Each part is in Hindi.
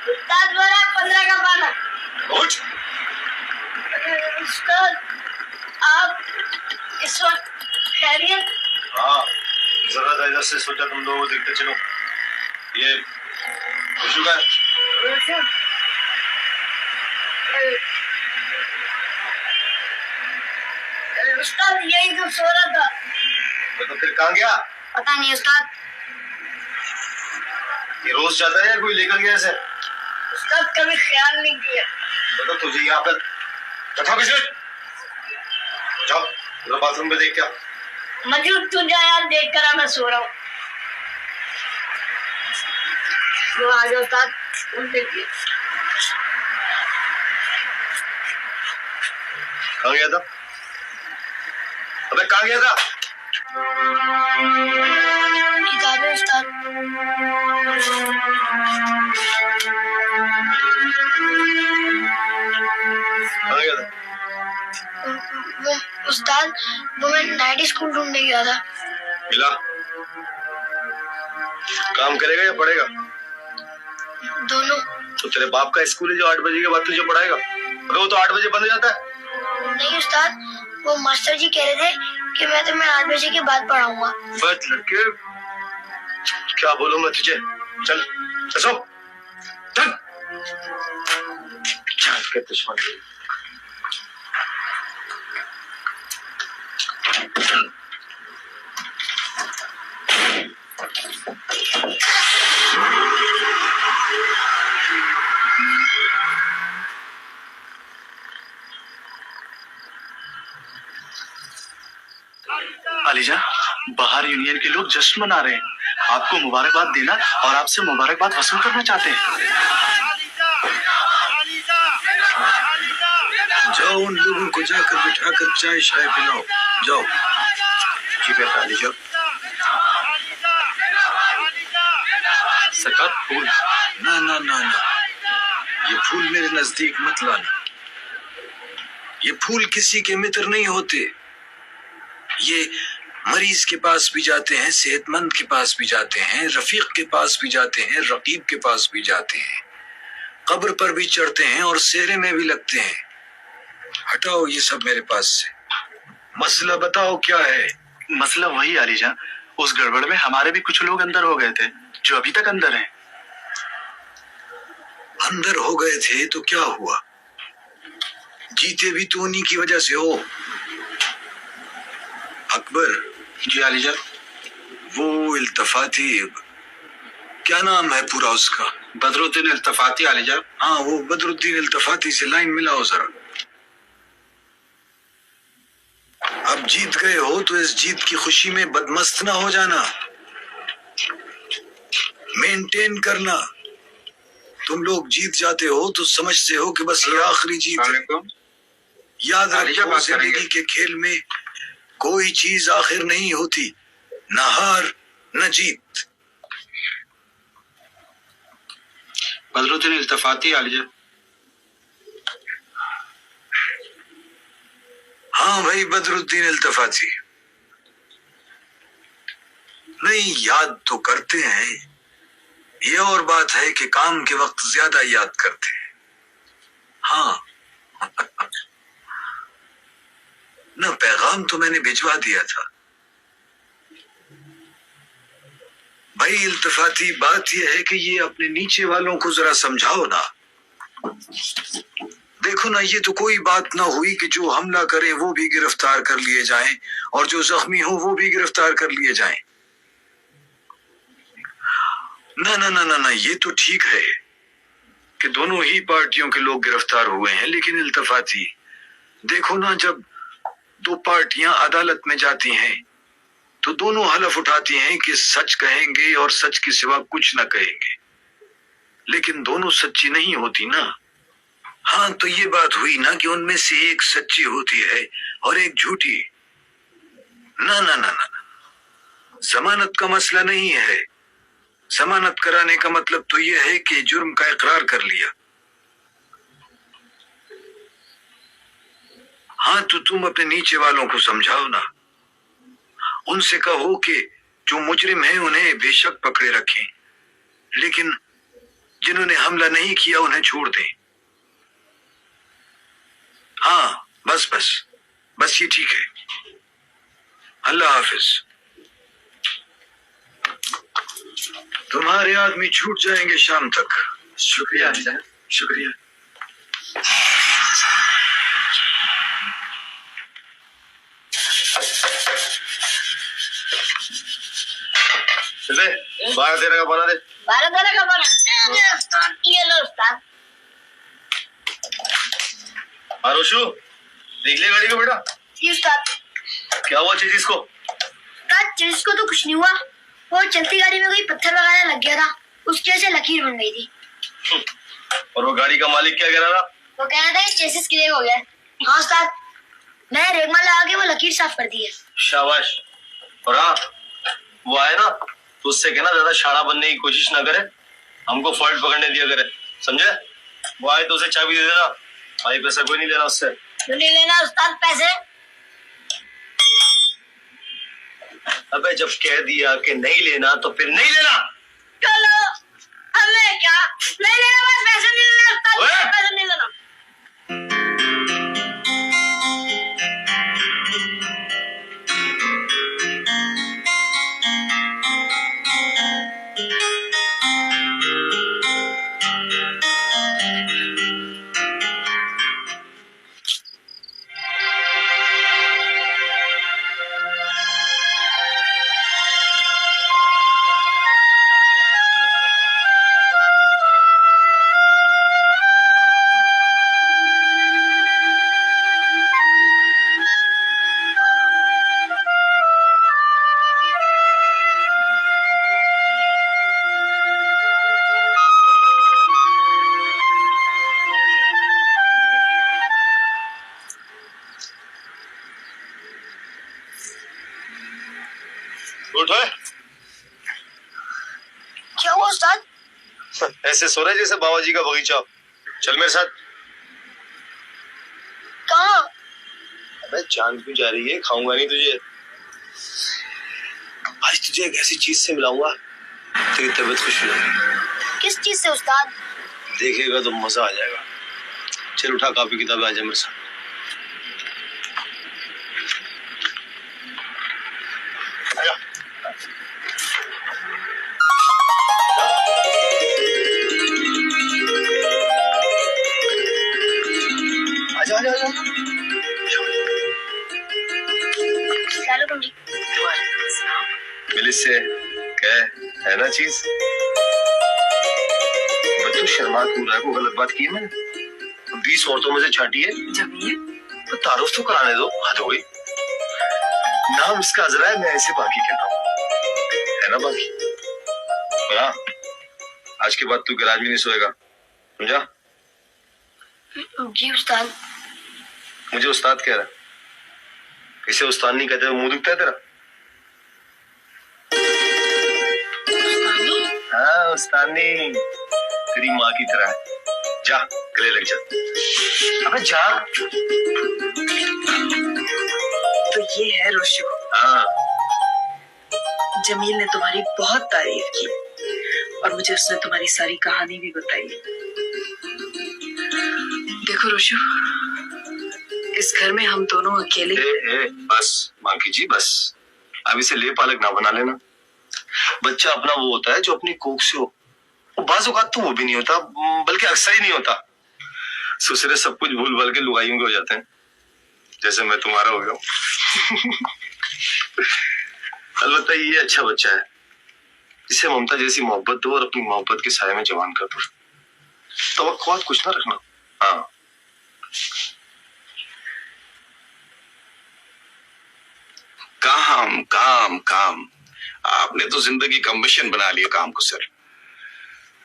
उस्ताद बोला 15 का पाना। उठ। उस्ताद आप इस वक्त खैरियत? हाँ, जरा इधर से सोचा तुम लोग देखते चलो। ये खुशू का उस्ताद यही तो सो रहा था। तो फिर कहाँ गया? पता नहीं उस्ताद। ये रोज जाता है या कोई लेकर गया ऐसे? उस्ताद कभी ख्याल नहीं किया। तो तुझे यहाँ पर कथा किसने? जाओ जरा बाथरूम पे देख क्या। मजूद तू जा यार, देख कर मैं सो रहा हूँ। वो आ जाओ उस्ताद, देखिए। कहाँ गया था? अबे कहाँ गया था? किताबें उस्ताद। कहाँ गया था? वो उस्ताद, वो मैं नाइट स्कूल ढूंढने गया था। मिला? काम करेगा या पढ़ेगा? दोनों। तो तेरे बाप का स्कूल है जो 8 बजे के बाद तुझे पढ़ाएगा? अबे वो तो 8 बजे बंद हो जाता है। नहीं उस्ताद, वो मास्टर जी कह रहे थे कि मैं तुम्हें 8 बजे के बाद पढ़ाऊंगा। बस लड़के, क्या बोलूं मैं तुझे? चल चल चल चल के दुश्मन। अलीजा, बाहर यूनियन के लोग जश्न मना रहे हैं। आपको मुबारकबाद देना और आपसे मुबारकबाद वसूल करना चाहते हैं। जाओ उन लोगों को जाकर बिठाकर चाय शाय पिलाओ। जाओ। जी बेटा अलीजा। सरकार फूल। ना ना ना ना, ये फूल मेरे नजदीक मत लाना। ये फूल किसी के मित्र नहीं होते। ये मरीज के पास भी जाते हैं, सेहतमंद के पास भी जाते हैं, रफीक के पास भी जाते हैं, रकीब के पास भी जाते हैं, कब्र पर भी चढ़ते हैं और सेहरे में भी लगते हैं। हटाओ ये सब मेरे पास से। मसला बताओ क्या है? मसला वही अलीजा, उस गड़बड़ में हमारे भी कुछ लोग अंदर हो गए थे जो अभी तक अंदर हैं। अंदर हो गए थे तो क्या हुआ? जीते भी तो उन्हीं की वजह से हो। अकबर। जी अलीजा। वो इल्तफाती, क्या नाम है पूरा उसका? बदरुद्दीन इल्तफाती अलीजा। हाँ, वो बदरुद्दीन इल्तफाती से लाइन मिलाओ जरा। अब जीत गए हो तो इस जीत की खुशी में बदमस्त ना हो जाना, मेंटेन करना। तुम लोग जीत जाते हो तो समझते हो कि बस ये आखिरी जीत है। याद रखो, जिंदगी के खेल में कोई चीज आखिर नहीं होती, न हार न जीत। बदरुद्दीन इल्तफाती अलीजा। हाँ भाई, बदरुद्दीन इल्तफाती। नहीं, याद तो करते हैं, ये और बात है कि काम के वक्त ज्यादा याद करते हैं। हाँ ना, पैगाम तो मैंने भिजवा दिया था। भाई इल्तफाती, बात यह है कि ये अपने नीचे वालों को जरा समझाओ ना। देखो ना, ये तो कोई बात ना हुई कि जो हमला करें वो भी गिरफ्तार कर लिए जाएं और जो जख्मी हो वो भी गिरफ्तार कर लिए जाएं। ना ना ना ना ना, ये तो ठीक है कि दोनों ही पार्टियों के लोग गिरफ्तार हुए हैं, लेकिन इल्तफाती देखो ना, जब दो पार्टियां अदालत में जाती हैं तो दोनों हलफ उठाती हैं कि सच कहेंगे और सच के सिवा कुछ न कहेंगे, लेकिन दोनों सच्ची नहीं होती ना। हाँ, तो ये बात हुई ना कि उनमें से एक सच्ची होती है और एक झूठी। ना ना ना ना, जमानत का मसला नहीं है। जमानत कराने का मतलब तो यह है कि जुर्म का इकरार कर लिया। हाँ, तो तुम अपने नीचे वालों को समझाओ ना, उनसे कहो कि जो मुजरिम है उन्हें बेशक पकड़े रखें, लेकिन जिन्होंने हमला नहीं किया उन्हें छोड़ दें। हाँ, बस बस बस ये ठीक है। अल्लाह हाफिज। तुम्हारे आदमी छूट जाएंगे शाम तक। शुक्रिया अजीजा, शुक्रिया। बाहर देने का बना दे। 12 देने का बना। ये लो उस्ताद। आरुषु, देख ले गाड़ी को बेटा। जी उस्ताद। क्या हुआ चीज को? उस्ताद चीज को तो कुछ नहीं हुआ, वो चलती गाड़ी में कोई पत्थर वगैरह लग गया था, उसकी वजह से लकीर बन गई थी। और वो गाड़ी का मालिक क्या कह रहा था? वो कह रहा था कि चेसिस क्लियर हो गया है। हाँ उस्ताद, मैं रेगमा लगा के वो लकीर साफ कर दी है। शाबाश। और हाँ, वो आए ना तो उससे कहना ज्यादा शाना बनने की कोशिश ना करे, हमको फॉल्ट पकड़ने दिया करे, समझे? वो आए तो उसे चाबी दे देना, भाई पैसा कोई नहीं लेना उससे। क्यों नहीं लेना उस्ताद पैसे? अबे जब कह दिया कि नहीं लेना तो फिर नहीं लेना। चलो, हमें क्या नहीं लेना, बस पैसे नहीं लेना उस्ताद, पैसे नहीं लेना। उठो। क्या हुआ उस्ताद? ऐसे सो रहे जैसे बाबा जी का बगीचा। चल मेरे साथ। कहाँ? अबे जान क्यों जा रही है? खाऊंगा नहीं तुझे। आज तुझे एक ऐसी चीज से मिलाऊंगा, तेरी तबीयत खुश हो जाएगी। किस चीज से उस्ताद? देखेगा तो मजा आ जाएगा। चल उठा कॉपी किताबें, आ जा मेरे साथ। आजा। आजा आजा आजा। चलो तुम जी। मिलिस से कह, है ना चीज? बच्चों शर्मा क्यों रहा है? कोई गलत बात की है मैंने? 20 औरतों में से छाटी है। जमील, तो तारुफ तो कराने दो। हद हो गई। नाम इसका अजरा है, मैं ऐसे बाकी कहता हूँ, है ना बाकी? और हाँ, आज के बाद तू गैराज में नहीं सोएगा, समझा? जी उस्ताद। मुझे उस्ताद कह रहा है, इसे उस्ताद नहीं कहते, मुंह दुखता है तेरा? हाँ उस्तानी, तेरी माँ की तरह है। जा गले लग जा। अबे जा। तो ये है रोशु। हाँ, जमील ने तुम्हारी बहुत तारीफ की और मुझे उसने तुम्हारी सारी कहानी भी बताई। देखो रोशु, इस घर में हम दोनों अकेले। बस मांकी जी बस, अब इसे ले पालक ना बना लेना। बच्चा अपना वो होता है जो अपनी कोख से हो। वो बाज़ औक़ात तो वो भी नहीं होता, बल्कि अक्सर ही नहीं होता। ससुरे सब कुछ भूल भाल के लुगाइयों के हो जाते हैं, जैसे मैं तुम्हारा हो गया। अलबत्ता ये अच्छा बच्चा है, इसे ममता जैसी मोहब्बत दो और अपनी मोहब्बत के साये में जवान कर दो। तवक्कुआत कुछ ना रखना। हाँ, काम काम काम, आपने तो जिंदगी का मिशन बना लिया काम को सर।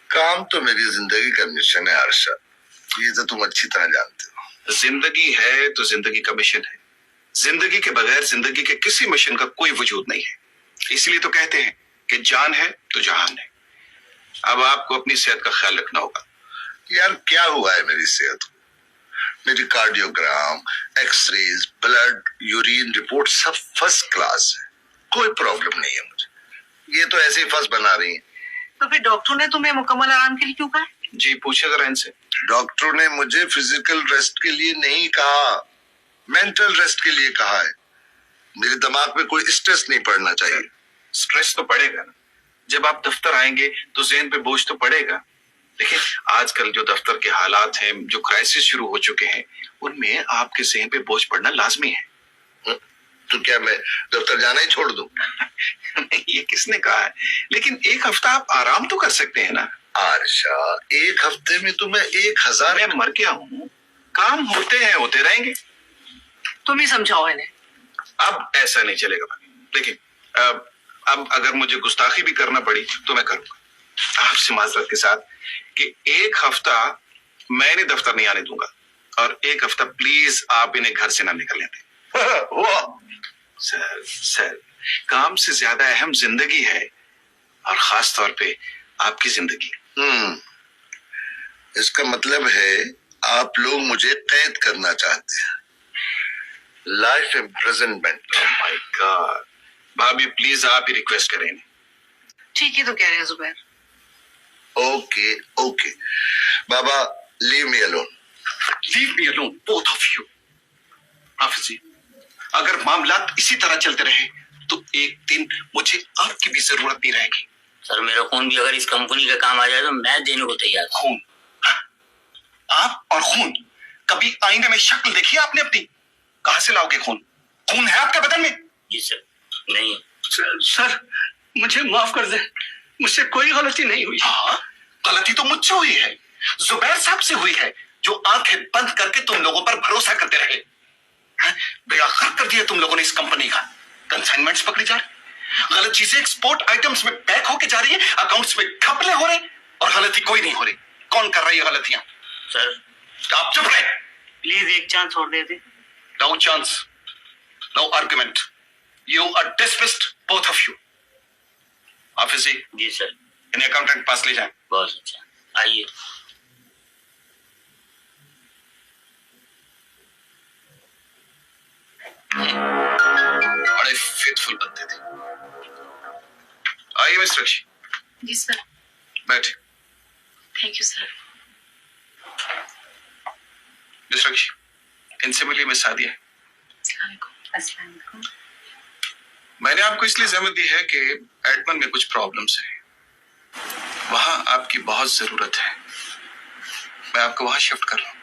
काम तो मेरी जिंदगी का मिशन है अरशद। ये तो तुम अच्छी तरह जानते हो। जिंदगी है तो जिंदगी का मिशन है। जिंदगी के बगैर जिंदगी के किसी मिशन का कोई वजूद नहीं है। इसलिए तो कहते हैं कि जान है तो जहान है। अब आपको अपनी सेहत का ख्याल रखना होगा। यार क्या हुआ है मेरी सेहत को? मेरी cardiogram, x rays, blood, urine report सब फर्स्ट क्लास है, कोई प्रॉब्लम नहीं है मुझे। ये तो ऐसे ही फर्स्ट बना रही है। तो फिर डॉक्टर ने तुम्हें मुकम्मल आराम के लिए क्यों कहा? जी पूछे जरा इनसे। डॉक्टरों ने मुझे फिजिकल रेस्ट के लिए नहीं कहा, मेंटल रेस्ट के लिए कहा है। मेरे दिमाग में कोई स्ट्रेस नहीं पड़ना चाहिए। स्ट्रेस तो पड़ेगा ना, जब आप दफ्तर आएंगे तो ज़हन पे बोझ तो पड़ेगा। देखिए आजकल जो दफ्तर के हालात हैं, जो क्राइसिस शुरू हो चुके हैं, उनमें आपके ज़हन पे बोझ पड़ना लाजमी है। तो क्या मैं दफ्तर जाना ही छोड़ दूं? ये किसने कहा है? लेकिन एक हफ्ता आप आराम तो कर सकते हैं ना। आरशा, एक हफ्ते में तो मैं 1000। मैं मर गया हूँ, काम होते हैं, होते रहेंगे। तुम ही समझाओ इन्हें। अब ऐसा नहीं चलेगा। देखिए अब अगर मुझे गुस्ताखी भी करना पड़ी तो मैं करूंगा, आपसे माजरत के साथ, कि एक हफ्ता मैं इन्हें दफ्तर नहीं आने दूंगा और एक हफ्ता प्लीज आप इन्हें घर से ना निकलने दें। सर काम से ज्यादा अहम जिंदगी है, और खास तौर पे आपकी जिंदगी। इसका मतलब है आप लोग मुझे कैद करना चाहते हैं, life imprisonment. Oh my God, भाभी प्लीज आप ही रिक्वेस्ट करें। ठीक ही तो कह रहे हैं जुबैर। ओके ओके बाबा, leave me alone. Leave me alone both of you. Hafiz ji, अगर मामलात इसी तरह चलते रहे तो एक दिन मुझे आपकी भी जरूरत नहीं रहेगी। सर मेरा खून भी अगर इस कंपनी का काम आ जाए तो मैं देने को तैयार हूं। खून? आप और खून? कभी आईने में शक्ल देखी है आपने अपनी? कहां से लाओगे खून? खून है आपके बदन में? जी सर। नहीं सर मुझे माफ कर दे, मुझसे कोई गलती नहीं हुई। हाँ, गलती तो मुझसे हुई है, जुबैर साहब से हुई है, जो आंखें बंद करके तुम लोगों पर भरोसा करते रहे। बेअख्तर कर दिया तुम लोगों ने इस कंपनी का। कंसाइनमेंट्स पकड़ी जा रही, गलत चीजें एक्सपोर्ट आइटम्स में पैक होके जा रही है, अकाउंट्स में घपले हो रहे, और गलती कोई नहीं हो रही। कौन कर रही है गलतियां? सर आप चुप रहे। प्लीज एक चांस और दे दे। No chance, no argument. You are dismissed both of you. Hafiz ji. जी सर। इन्हें अकाउंटेंट पास ले जाएं। बहुत अच्छा, आइए। बड़े फेथफुल बंदे थे। आइए मिस्टर रक्षी। जी सर। बैठे। Thank you sir. मिस्टर रक्षी, इनसे मिलिए, मिस सादिया। अस्सलाम वालेकुम। मैंने आपको इसलिए जहमत दी है कि एडमन में कुछ प्रॉब्लम्स हैं, वहां आपकी बहुत जरूरत है। मैं आपको वहां शिफ्ट कर रहा हूँ।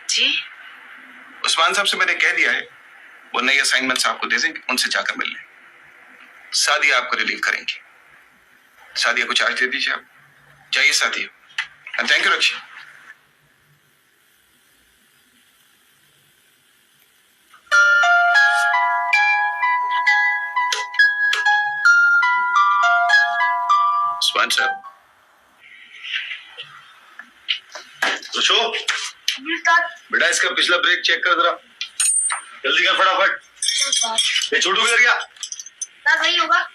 जी। उस्मान साहब से मैंने कह दिया है, वो नई असाइनमेंट्स आपको दे देंगे, उनसे जाकर मिल लें। सादिया आपको रिलीव करेंगी। सादिया को चार्ज दे दीजिए आप। जाइए सादिया। Thank you Rakshi. उस्मान साहब। रुचो बेटा, इसका पिछला ब्रेक चेक कर जरा, जल्दी कर फटाफट। ये छोटू किधर गया? वही होगा।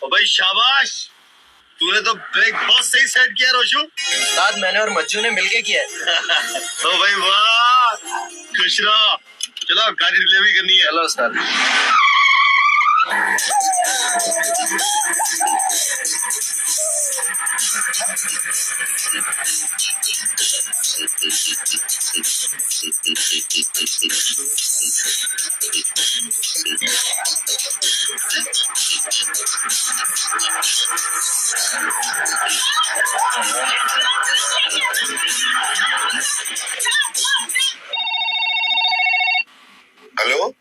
ओ भाई शाबाश, तूने तो ब्रेक बहुत सही सेट किया रोशू। साथ मैंने और मज्जू ने मिलके किया है। ओ भाई वाह, खुश रहो। चलो गाड़ी डिलीवरी करनी है। चलो सर। हेलो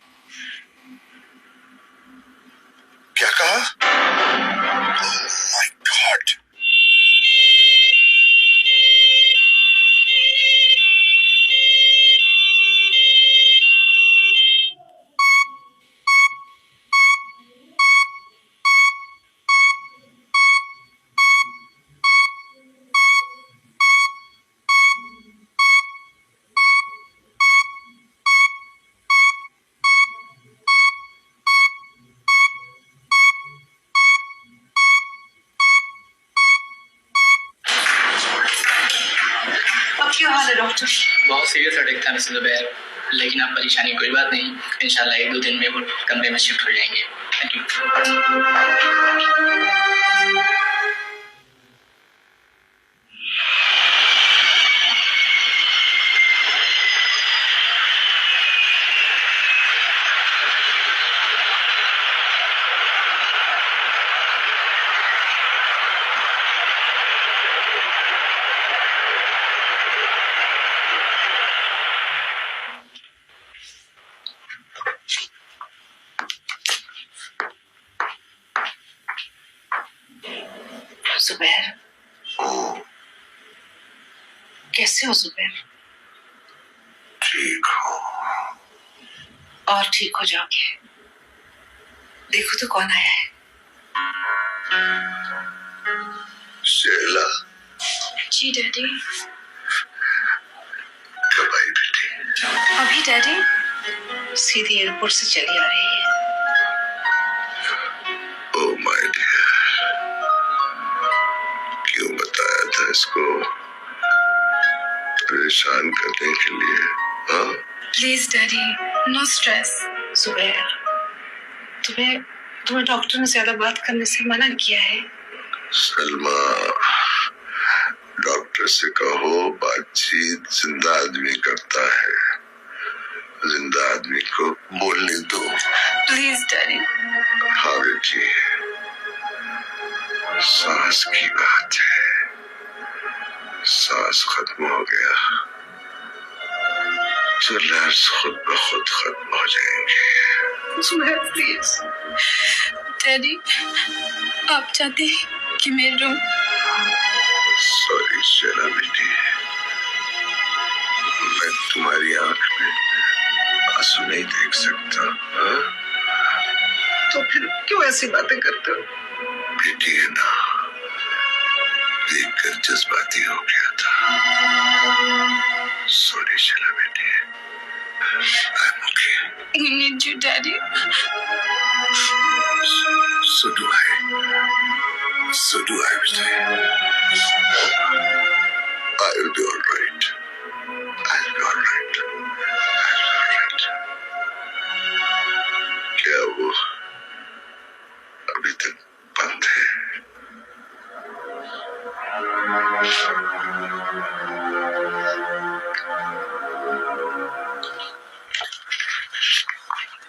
है डॉक्टर? बहुत सीरियस अटैक था मिसेस जुबैर, लेकिन आप परेशानी कोई बात नहीं, इंशाल्लाह 1-2 दिन में वो कमरे में शिफ्ट हो जाएंगे। Thank you. जुबैर, कैसे हो जुबैर? ठीक हो? और ठीक हो जाओगे। देखो तो कौन आया है। शेला। जी डैडी। कब आई बेटी? अभी डैडी। सीधी एयरपोर्ट से चली आ रही है। ओह माय डियर, क्यों बताया था इसको? परेशान करने के लिए, हाँ? Please daddy, no stress. Zubair, तुम्हें डॉक्टर ने ज्यादा बात करने से मना किया है। सलमा, डॉक्टर से कहो बातचीत जिंदा आदमी करता है, जिंदा आदमी को बोलने दो। Please daddy. हाँ बेटी, सांस की बात है, सांस खत्म हो गया तो लफ्ज खुद ब खुद खत्म हो जाएंगे। जुबैर प्लीज। डैडी, आप चाहते हैं कि मैं रूं? सॉरी शेला बेटी, मैं तुम्हारी आंख में आंसू नहीं देख सकता। हाँ? तो फिर क्यों ऐसी बातें करते हो? बेटी है ना, देखकर जज्बाती हो गया था। सॉरी शेला बेटी, I am okay. I need you, Daddy. So do I. So do I, बेटी। I'll be all right. I'll be all right. I'll be all right. क्या वो अभी तक बंद है?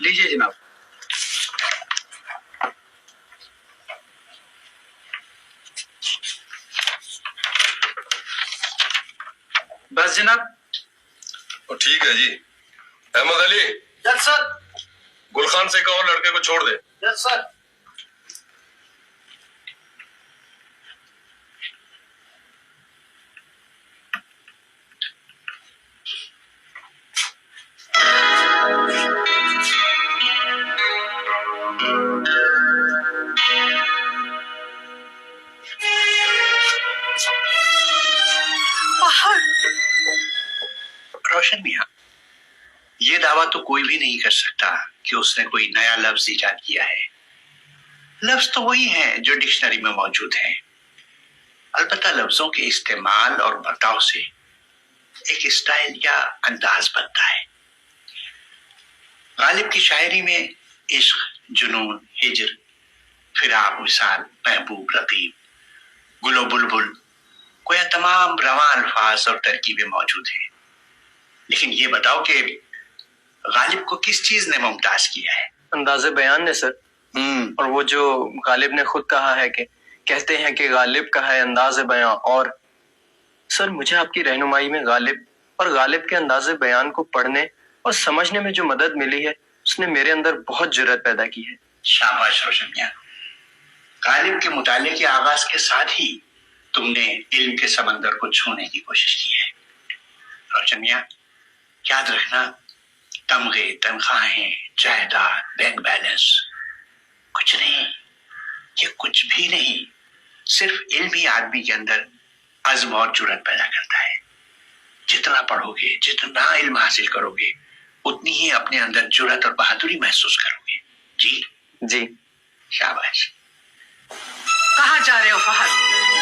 लीजिए जनाब। बस जनाब। ठीक है जी। अहमद अली। Yes sir. गुलखान से कहो लड़के को छोड़ दे। Yes sir. रोशन मियां, ये दावा तो कोई भी नहीं कर सकता कि उसने कोई नया लफ्ज इजाद किया है। लफ्ज तो वही हैं जो डिक्शनरी में मौजूद हैं। अलबत्ता लफ्जों के इस्तेमाल और बर्ताव से एक स्टाइल या अंदाज बनता है। गालिब की शायरी में इश्क, जुनून, हिजर, फिराक, विसाल, महबूब, रकीब, गुलो बुलबुल, गोया तमाम रवां अल्फाज और तरकीबें मौजूद हैं। लेकिन ये बताओ कि गालिब को किस चीज ने मुमताज किया है? अंदाज़े बयान ने सर। और वो जो गालिब ने खुद कहा है कि कहते हैं कि गालिब का है अंदाज़े बयान। और सर, मुझे आपकी रहनुमाई में गालिब और गालिब के अंदाज़े बयान को पढ़ने और समझने में जो मदद मिली है, उसने मेरे अंदर बहुत जुर्रत पैदा की है। शाबाश रोशन मियां। गालिब के मुताले के आगाज के साथ ही तुमने इल्म के समंदर को छूने की कोशिश की है। रोशन मियां, याद रखना, तमगे, तनख्वाहें, जायदाद, बैंक बैलेंस कुछ नहीं, ये कुछ भी नहीं। सिर्फ इल्म ही आदमी के अंदर अज़्म और जुर्रत पैदा करता है। जितना पढ़ोगे, जितना इल्म हासिल करोगे, उतनी ही अपने अंदर जुर्रत और बहादुरी महसूस करोगे। जी जी। शाबाश। कहाँ जा रहे हो फहद?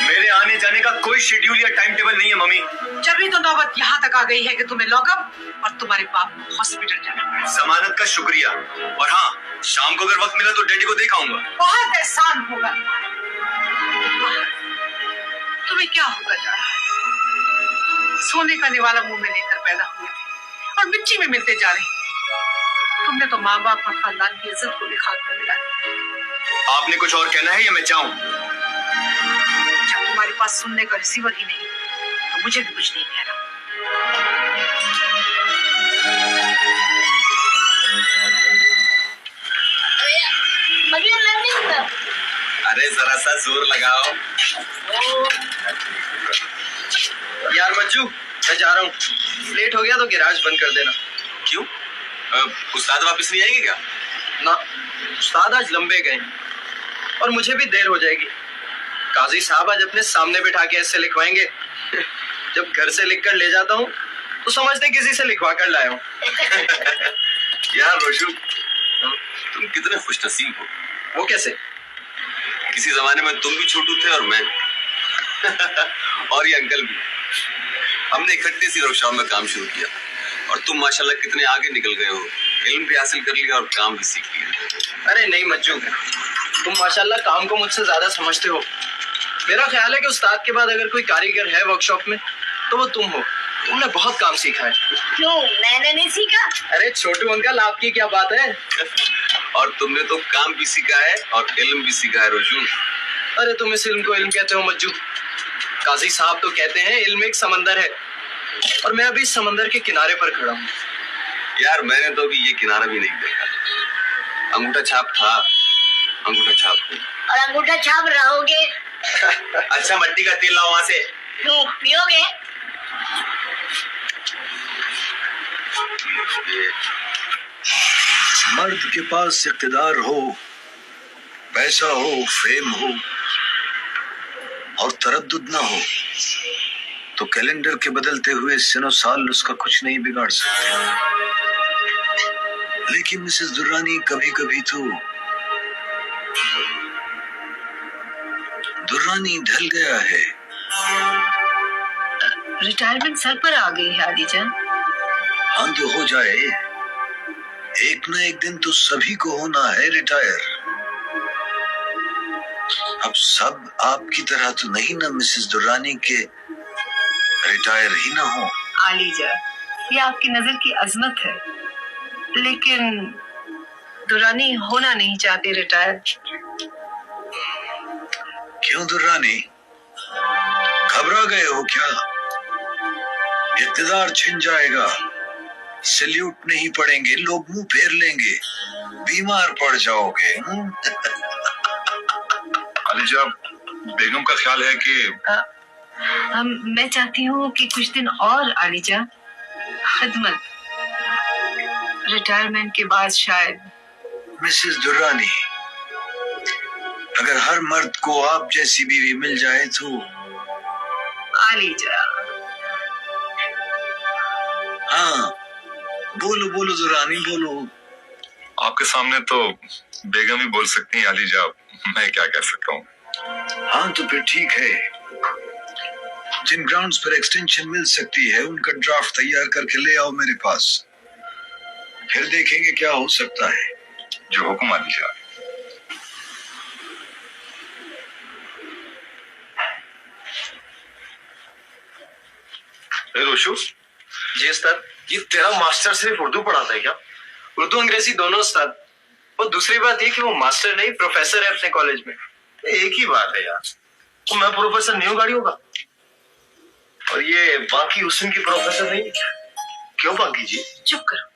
मेरे आने जाने का कोई शेड्यूल या टाइम टेबल नहीं है मम्मी। जब भी तो नौबत यहाँ तक आ गई है कि तुम्हें लॉकअप और तुम्हारे बाप को हॉस्पिटल जाना पड़ा। जमानत का शुक्रिया, और हाँ, शाम को अगर वक्त मिला तो डैडी को देख आऊंगा। बहुत एहसान होगा। तुम्हें क्या होगा जा रहा है? सोने का निवाला मुंह में लेकर पैदा हुए थे और मिट्टी में मिलते जा रहे। तुमने तो माँ बाप और खानदान की इज्जत को भी खाक में मिला। आपने कुछ और कहना है या मैं जाऊं? जब तुम्हारे पास सुनने का रिसीवर ही नहीं तो मुझे भी कुछ नहीं कहना। अरे जरा सा जोर लगाओ यार मज्जू, मैं जा रहा हूँ। लेट हो गया तो गैराज बंद कर देना। क्यों? उस्ताद वापस नहीं आएंगे क्या? ना, उस्ताद आज लंबे गए और मुझे भी देर हो जाएगी। काजी साहब आज अपने सामने बिठा के ऐसे लिखवाएंगे। जब घर से लिख कर ले जाता हूँ तो समझते किसी से लिखवा कर लाया हूँ। यार रोशू, तुम कितने खुशनसीब हो। वो कैसे? किसी जमाने में तुम भी छोटू थे और मैं और ये अंकल भी। हमने इकट्ठे सी वर्कशॉप में काम शुरू किया और तुम माशाल्लाह कितने आगे निकल गए हो। इल्म भी हासिल कर लिया और काम भी सीख लिया। अरे नहीं मज्जू, तुम माशाल्लाह काम को मुझसे ज्यादा समझते हो। मेरा ख्याल है कि उस्ताद के बाद अगर कोई कारीगर है वर्कशॉप में तो वो तुम हो। तुमने बहुत काम सीखा है। क्यों, मैंने नहीं सीखा? अरे छोटू अंकल, आपकी क्या बात है। और तुमने तो काम भी सीखा है और इल्म भी सीखा है रोशू। अरे तुम इस इल्म को इल्म कहते हो मज्जू। काजी साहब तो कहते हैं इल्म एक समंदर है और मैं अभी इस समंदर के किनारे पर खड़ा हूँ। यार मैंने तो अभी ये किनारा भी नहीं देखा। अंगूठा छाप था, अंगूठा छाप हूँ। और अंगूठा छाप रहोगे। अच्छा मट्टी का तेल लाओ वहां से। क्यों पियोगे? मर्द के पास इख्तिदार हो, पैसा हो, फेम हो और तरद्दुद ना हो तो कैलेंडर के बदलते हुए सिनो साल उसका कुछ नहीं बिगाड़ सकते। लेकिन मिसेस दुर्रानी कभी कभी तो दुर्रानी ढल गया है। रिटायरमेंट सर पर आ गई है आदि जान। हाँ तो हो जाए, एक न एक दिन तो सभी को होना है रिटायर। अब सब आपकी तरह तो नहीं ना मिसेस दुर्रानी के रिटायर ही ना हो। आली जान, ये आपकी नजर की अजमत है, लेकिन दुरानी होना नहीं चाहती रिटायर। क्यों दुर्रानी, घबरा गए हो क्या? इक़्तिदार छिन जाएगा, सैल्यूट नहीं पड़ेंगे, लोग मुंह फेर लेंगे, बीमार पड़ जाओगे। अलीजा, बेगम का ख्याल है कि मैं चाहती हूँ कि कुछ दिन और आलिजा खिदमत, रिटायरमेंट के बाद शायद। मिसेस दुर्रानी, अगर हर मर्द को आप जैसी बीवी मिल जाए तो। आलिजा, हाँ बोलो बोलो दुर्रानी बोलो। आपके सामने तो बेगम ही बोल सकती हैं अलीजा, मैं क्या कह सकता हूँ। हाँ तो फिर ठीक है, जिन ग्राउंड्स पर एक्सटेंशन मिल सकती है उनका ड्राफ्ट तैयार करके ले आओ मेरे पास, फिर देखेंगे क्या हो सकता है। जो हुक्म अलीजा। रोशू जी उस्ताद। ये तेरा मास्टर सिर्फ उर्दू पढ़ाता है क्या? उर्दू अंग्रेजी दोनों उस्ताद। और दूसरी बात ये कि वो मास्टर नहीं प्रोफेसर है अपने कॉलेज में। एक ही बात है यार, तो मैं प्रोफेसर नहीं हूँ गाड़ियों का, और ये बाकी हुस्न की प्रोफेसर नहीं। क्यों बाकी जी? चुप करो,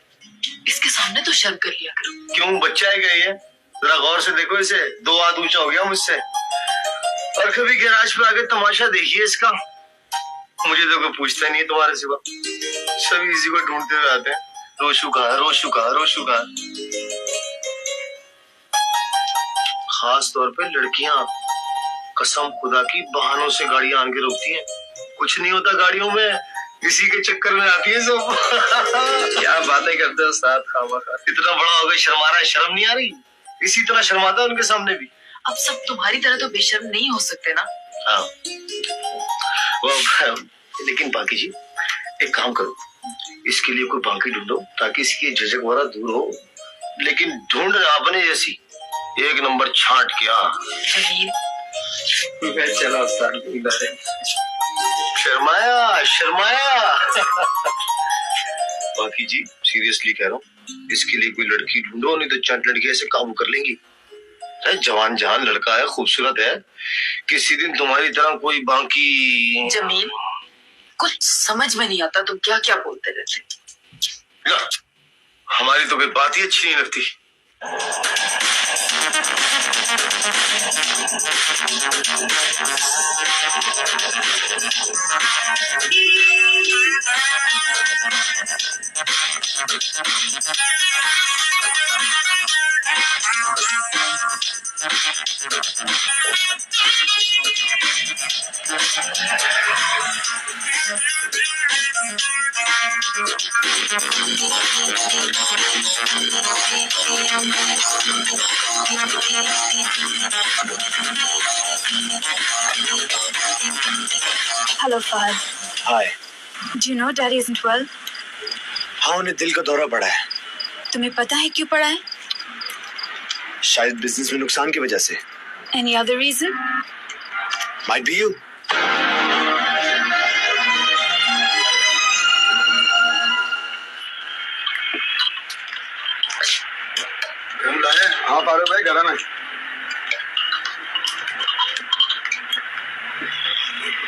इसके सामने तो शर्म कर लिया करो। क्यों, बच्चा है क्या ये? जरा गौर से देखो इसे, 2 हाथ ऊंचा हो गया मुझसे। और कभी गैराज पे आके तमाशा देखिए इसका। मुझे तो कोई पूछता नहीं है तुम्हारे सिवा, सभी इसी को ढूंढते हुए आते हैं। रोशू कहाँ, रोशू कहाँ, रोशू कहाँ। खास तौर पे लड़कियां, कसम खुदा की, बहानों से गाड़ियां आन के रोकती हैं। कुछ नहीं होता गाड़ियों में, इसी के चक्कर में आती है सब। क्या बातें करते हो उस्ताद, खामखा। इतना बड़ा हो गया शर्मा रहा है, शर्म नहीं आ रही? इसी तरह शर्माता है उनके सामने भी। अब सब तुम्हारी तरह तो बेशर्म नहीं हो सकते ना। हाँ लेकिन बाकी जी एक काम करो, इसके लिए कोई बाकी ढूंढो ताकि इसकी झिझक वाला दूर हो, लेकिन ढूंढ अपने जैसी एक नंबर छांट के। चलो उस्ताद, शर्माया शर्माया। बाकी जी सीरियसली कह रहा हूँ, इसके लिए कोई लड़की ढूंढो, नहीं तो चंद लड़की ऐसे काबू कर लेंगी। जवान जहान लड़का है, खूबसूरत है, किसी दिन तुम्हारी तरह कोई बाकी। जमील, कुछ समझ में नहीं आता तुम क्या क्या बोलते रहते। हमारी तो कोई बात ही अच्छी नहीं लगती। Hello, Fahad. Hi. Do you know Daddy isn't well? हाँ, उन्हें दिल का दौरा पड़ा है। तुम्हें पता है क्यों पड़ा है? शायद बिजनेस में नुकसान की वजह से। Any other reason? Might be you. हाँ फारूक भाई, घर में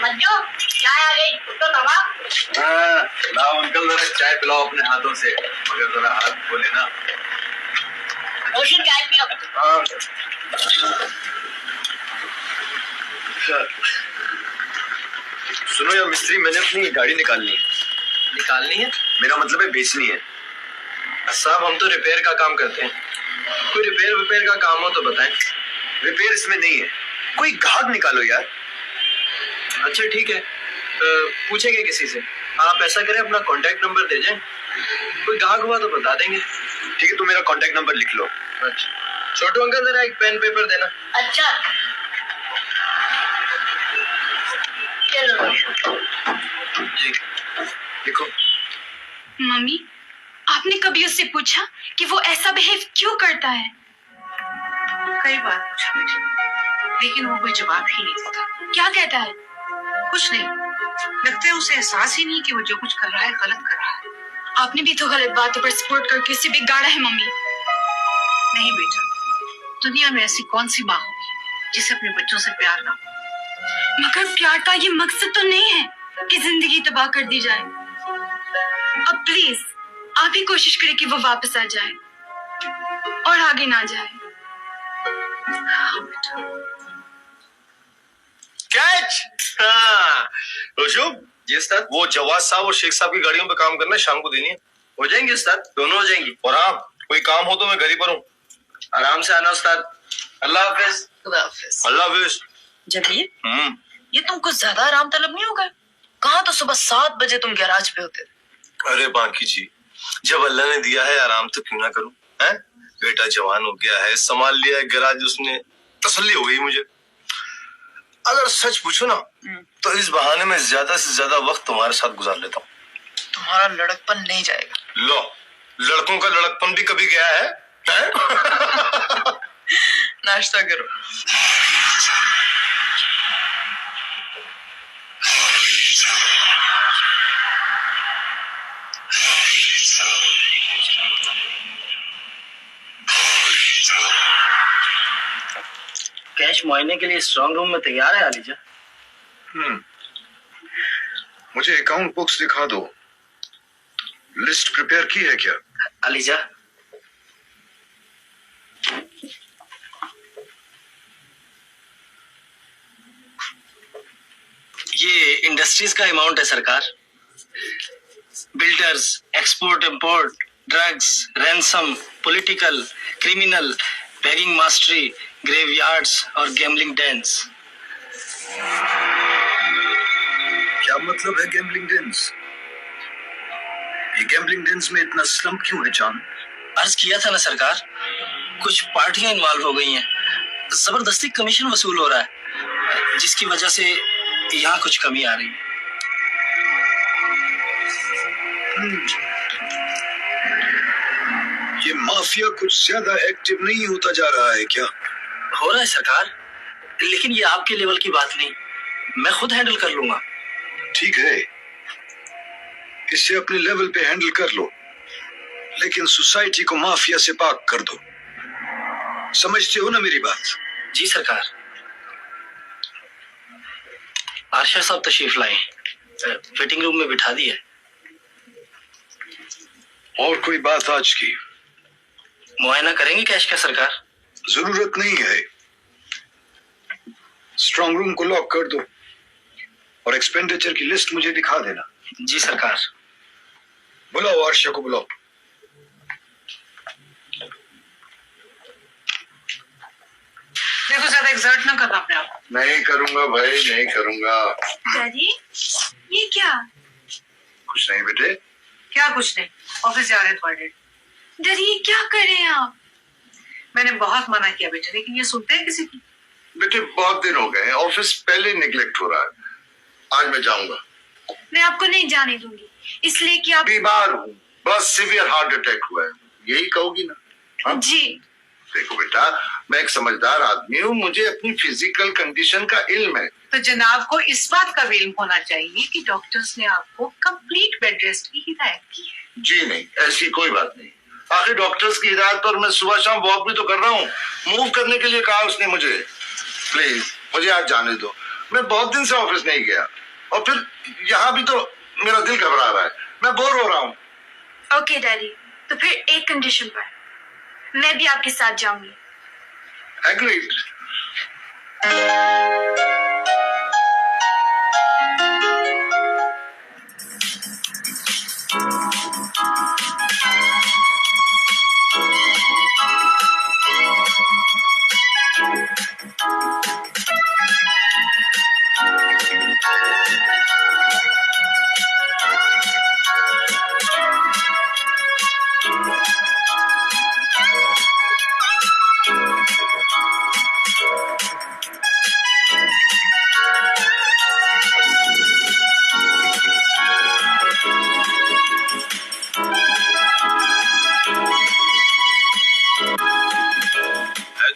मज्जू चाय आ गई, तो दवा। लाओ अंकल, जरा चाय पिलाओ अपने हाथों से, मगर जरा हाथ खोले ना। रोशन चाय पियो। सुनो यार मिस्त्री, मैंने अपनी गाड़ी निकालनी है। मेरा मतलब है बेचनी है। साहब हम तो रिपेयर का काम करते हैं, कोई रिपेयर का काम हो तो बताएं। रिपेयर इसमें नहीं है, कोई ग्राहक निकालो यार। अच्छा ठीक है, पूछेंगे किसी से। आप ऐसा करें, अपना कांटेक्ट नंबर दे जाएं, कोई ग्राहक हुआ तो बता देंगे। ठीक है, तुम मेरा कांटेक्ट नंबर लिख लो। अच्छा छोटू अंकल, जरा एक पेन पेपर देना। अच्छा चलो जी लिखो। मम्मी, आपने कभी उससे पूछा कि वो ऐसा बिहेव क्यों करता है? कई बार पूछा बेटी, लेकिन वो कोई जवाब ही नहीं देता। क्या कहता है? कुछ नहीं, लगता है उसे एहसास ही नहीं कि वो जो कुछ कर रहा है गलत कर रहा है। आपने भी तो गलत बातों पर सपोर्ट करके उसे बिगाड़ा है मम्मी। नहीं बेटा, दुनिया में ऐसी कौन सी माँ होगी जिसे अपने बच्चों से प्यार ना हो। मगर प्यार का ये मकसद तो नहीं है कि जिंदगी तबाह कर दी जाए। अब प्लीज आप ही कोशिश करें कि वो वापस आ जाए और आगे ना जाए। हाँ बेटा। कैच। हाँ रोशु जी उस्ताद, वो जवाद साहब और शेख साहब की गाड़ियों पे काम करना है, शाम को देनी है। हो जाएंगे उस्ताद, दोनों हो जाएंगी। और हाँ, कोई काम हो तो मैं घर ही पर हूँ। आराम से आना उस्ताद। अल्लाह हाफिज। खुदा हाफिज। अल्लाह हाफिज। जमील, ये तुम कुछ ज्यादा आराम तलब नहीं हो गए? कहाँ तो सुबह 7 बजे तुम गैराज पे होते थे। अरे बाकी जी, जब अल्लाह ने दिया है आराम तो क्यों ना करूं, हैं? बेटा जवान हो गया है, संभाल लिया है गैराज उसने, तसल्ली हो गई मुझे। अगर सच पूछो ना तो इस बहाने में ज्यादा से ज्यादा वक्त तुम्हारे साथ गुजार लेता हूँ। तुम्हारा लड़कपन नहीं जाएगा। लो, लड़कों का लड़कपन भी कभी गया है? नाश्ता करो। कैश मुआयने के लिए स्ट्रांग रूम में तैयार है अलीजा। मुझे अकाउंट बुक्स दिखा दो। लिस्ट प्रिपेयर की है क्या? अलीजा, ये इंडस्ट्रीज का अमाउंट है सरकार। Builders, export import, drugs, ransom, political, criminal, bagging mastery, graveyards और गैम्बलिंग डेंस। क्या मतलब है गैम्बलिंग डेंस? ये गैम्बलिंग डेंस में इतना स्लम्प क्यों है जान? अर्ज किया था ना सरकार, कुछ पार्टियां इन्वॉल्व हो गई हैं, जबरदस्ती कमीशन वसूल हो रहा है, जिसकी वजह से यहाँ कुछ कमी आ रही है। ये माफिया कुछ ज्यादा एक्टिव नहीं होता जा रहा है क्या? हो रहा है सरकार, लेकिन ये आपके लेवल की बात नहीं, मैं खुद हैंडल कर लूंगा। ठीक है, इसे अपने लेवल पे हैंडल कर लो, लेकिन सोसाइटी को माफिया से पाक कर दो। समझते हो ना मेरी बात? जी सरकार। आरशा साहब तशरीफ लाए, वेटिंग रूम में बिठा दिया। और कोई बात आज की? मुआयना करेंगे कैश का सरकार? जरूरत नहीं है, स्ट्रांग रूम को लॉक कर दो और एक्सपेंडिचर की लिस्ट मुझे दिखा देना। जी सरकार। बुलाओ आरशा को, बुलाओ। देखो ज्यादा एक्सर्ट ना करना अपने आप। नहीं करूंगा भाई, नहीं करूंगा। डैडी ये क्या? कुछ नहीं बेटे। क्या कुछ नहीं, ऑफिस जा रहे थोड़ा देर। डैडी ये क्या कर रहे हैं आप? मैंने बहुत मना किया बेटे, लेकिन ये सुनते हैं किसी की? बेटे बहुत दिन हो गए हैं, ऑफिस पहले निगलेक्ट हो रहा है। आज मैं जाऊंगा। मैं आपको नहीं जाने दूंगी, इसलिए कि आप बीमार हूँ, बस सीवियर हार्ट अटैक हुआ है, यही कहोगी ना? हाँ? जी। देखो बेटा, मैं एक समझदार आदमी हूँ, मुझे अपनी फिजिकल कंडीशन का इल्म है। तो जनाब को इस बात का भी इल्म होना चाहिए कि डॉक्टर्स ने आपको कंप्लीट बेड रेस्ट की हिदायत की है। जी नहीं, ऐसी कोई बात नहीं। आखिर डॉक्टर्स की हिदायत पर मैं सुबह शाम वॉक भी तो कर रहा हूँ। मूव करने के लिए कहा उसने मुझे। प्लीज मुझे आज जाने दो, मैं बहुत दिन से ऑफिस नहीं गया, और फिर यहाँ भी तो मेरा दिल घबरा रहा है, मैं बोर हो रहा हूँ। ओके डैडी, तो फिर एक कंडीशन पर, मैं भी आपके साथ जाऊंगी। एग्रीड।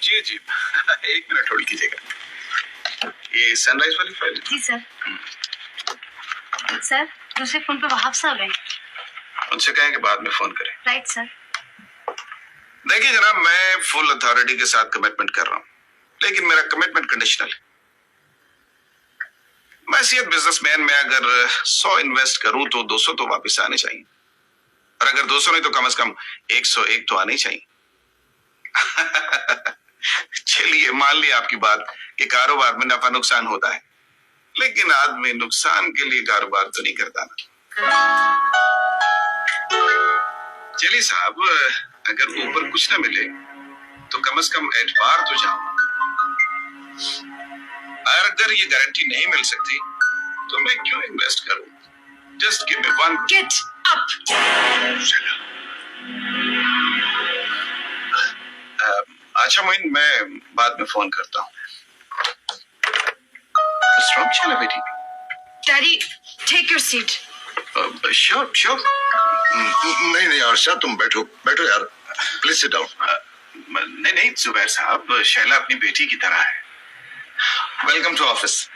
जी जी एक मिनट होल्ड कीजिएगा। ये सनराइज वाली फाइल। जी सर। सर दूसरे फोन पे वहाब साहब हैं। उनसे कहें कि बाद में फोन करें। Right sir. देखिए जनाब, मैं फुल अथॉरिटी के साथ कमिटमेंट कर रहा हूँ, लेकिन मेरा कमिटमेंट कंडीशनल है। मैं सीएत बिजनेसमैन में अगर 100 इन्वेस्ट करूं तो 200 तो वापस आने चाहिए, और अगर 200 नहीं तो कम से कम 101 तो आने चाहिए। चलिए मान लिया आपकी बात कि कारोबार में नफा नुकसान होता है, लेकिन आदमी नुकसान के लिए कारोबार तो नहीं करता ना। चलिए साहब, अगर ऊपर कुछ ना मिले तो कम से कम एतबार तो जाओ। और अगर ये गारंटी नहीं मिल सकती तो मैं क्यों इन्वेस्ट करूं? Just give me one. Get up. अच्छा मोइन, मैं बाद में फोन करता हूँ। चलो बेटी। Daddy take your seat. Sure sure. नहीं नहीं आरशा, तुम बैठो बैठो यार, प्लीज सिट डाउन। नहीं नहीं जुबैर साहब, शैला अपनी बेटी की तरह है। Welcome to office.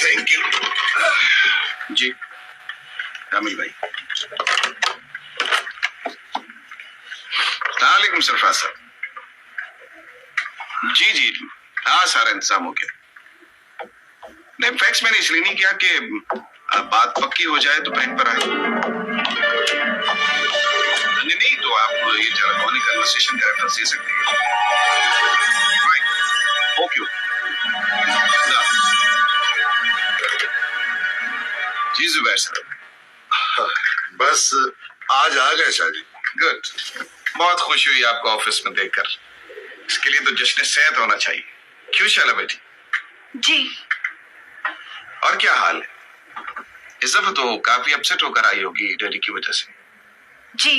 Thank you. जी कामिल भाई। वालेकुम सरफराज साहब। जी जी हाँ, सारा इंतजाम हो गया। नहीं फैक्स मैंने इसलिए नहीं किया कि बात पक्की हो जाए तो प्रिंट पर आए। नहीं तो आप ये टेलीफोनिक कन्वर्सेशन का रेफरेंस दे सकते हैं। Right, okay. जी जुबैर साहब। बस आज आ गए शादी। गुड, बहुत खुशी हुई आपको ऑफिस में देखकर। इसके लिए तो जश्न सेहत होना चाहिए। क्यों शैला बेटी? जी। और क्या हाल है? इस दफा तो काफी अपसेट होकर आई होगी डैडी की वजह से। जी।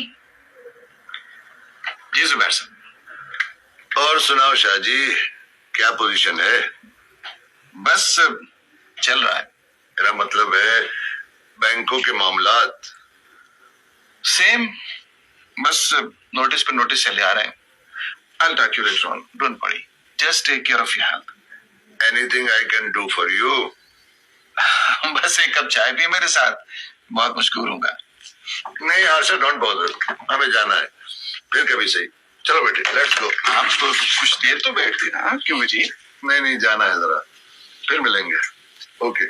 जी जुबैर साहब, और सुनाओ शाहजी, क्या पोजीशन है? बस चल रहा है। मेरा मतलब है बैंकों के मामलात। सेम, बस नोटिस पे नोटिस चले आ रहे हैं। I'll talk to you later on. Don't worry. Just take care of your health. Anything I can do for you? बस एक कप चाय पिए मेरे साथ, बहुत मशहूर होगा। नहीं आशा, डोंट बॉदर, हमें जाना है, फिर कभी सही। चलो बेटे, लेट्स गो। आप तो कुछ देर तो बैठते ना, क्यों जी? नहीं जाना है जरा, फिर मिलेंगे। Okay.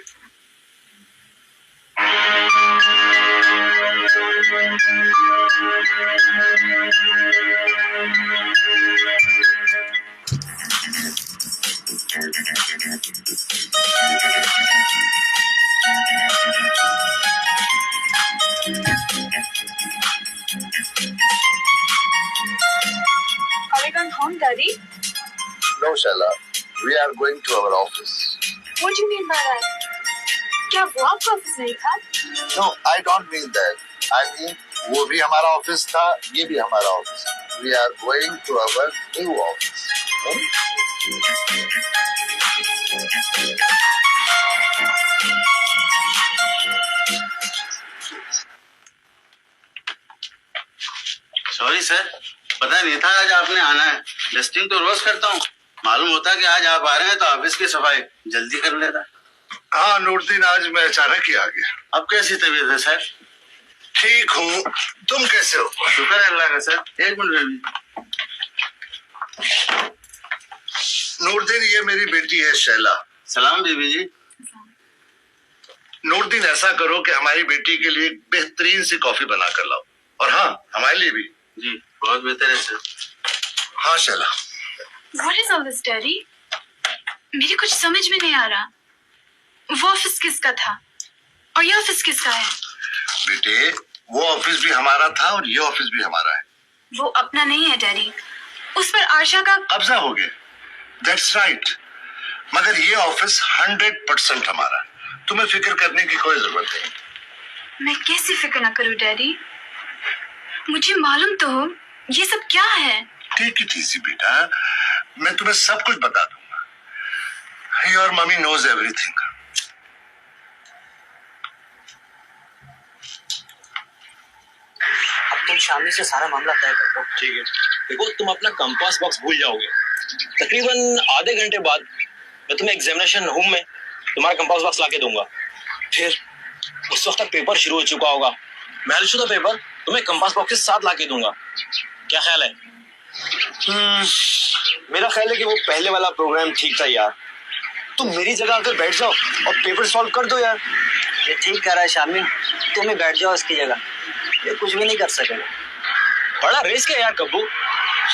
Are we going home, Daddy? No, Shaila, we are going to our office. What do you mean by that? क्या वो आपका ऑफिस नहीं था? No, I don't mean that. I mean वो भी हमारा ऑफिस था, ये भी हमारा office. We are going to our new office. Sorry sir, पता नहीं था आज आपने आना है। डस्टिंग तो रोज करता हूँ, मालूम होता कि आज आप आ रहे हैं तो ऑफिस की सफाई जल्दी कर लेता। हाँ नूरदीन, आज मैं अचानक ही आ गया। अब कैसी तबीयत है सर? ठीक हूँ, तुम कैसे हो? शुक्र है अल्लाह का सर। एक मिनट। नूरदीन, ये मेरी बेटी है शैला। सलाम बीबी जी। नूरदीन, ऐसा करो कि हमारी बेटी के लिए बेहतरीन सी कॉफी बना कर लाओ, और हाँ हमारे लिए भी। जी बहुत बेहतर है सर। हाँ Shaila. What is all this, Daddy? मेरे कुछ समझ में नहीं आ रहा। वो ऑफिस किसका था और ये ऑफिस किसका है? बेटे, वो ऑफिस भी हमारा था और ये ऑफिस भी हमारा है। वो अपना नहीं है डैडी, उस पर आशा का कब्जा हो गया। That's right. मगर ये ऑफिस 100% हमारा है, तुम्हें फिक्र करने की कोई जरूरत नहीं। मैं कैसी फिक्र ना करूं डैडी? मुझे मालूम तो हो ये सब क्या है। टेक इट इजी बेटा, मैं तुम्हें सब कुछ बता दूंगा। Your mummy knows everything. अब तुम शामी से सारा मामला तय कर दो। ठीक है। देखो, तुम अपना कंपास बॉक्स भूल जाओगे। तकरीबन आधे घंटे बाद मैं तुम्हें एग्जामिनेशन रूम में तुम्हारा कंपास बॉक्स लाके दूंगा। फिर उस वक्त तक पेपर शुरू हो चुका होगा। महलशुदा पेपर तुम्हें कंपास बॉक्स के साथ लाके दूंगा। क्या ख्याल है? मेरा ख्याल है कि वो पहले वाला प्रोग्राम ठीक था यार। तुम मेरी जगह आकर बैठ जाओ और पेपर सॉल्व कर दो यार। ये ठीक कह रहा है शामी, तुम ही बैठ जाओ इसकी जगह। ये कुछ भी नहीं कर सकेगा। बड़ा रिस्क है यार कब्बू।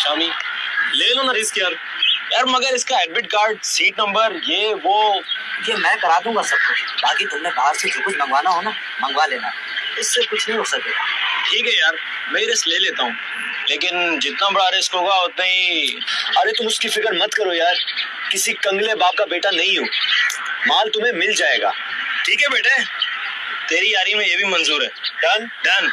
शामी, ले लो ना रिस्क यार। मगर इसका एडमिट कार्ड, सीट नंबर, ये वो, ये मैं करा दूंगा सब कुछ। बाकी तुमने बाहर से जो कुछ मंगवाना हो ना, मंगवा लेना। इससे कुछ नहीं हो सकेगा। ठीक है यार, मैं रिस्क ले लेता हूँ, लेकिन जितना बड़ा रिस्क होगा उतना ही। अरे तुम उसकी फिक्र मत करो यार, किसी कंगले बाप का बेटा नहीं हूँ। माल तुम्हें मिल जाएगा। ठीक है बेटे, तेरी यारी में ये भी मंजूर है। Done done.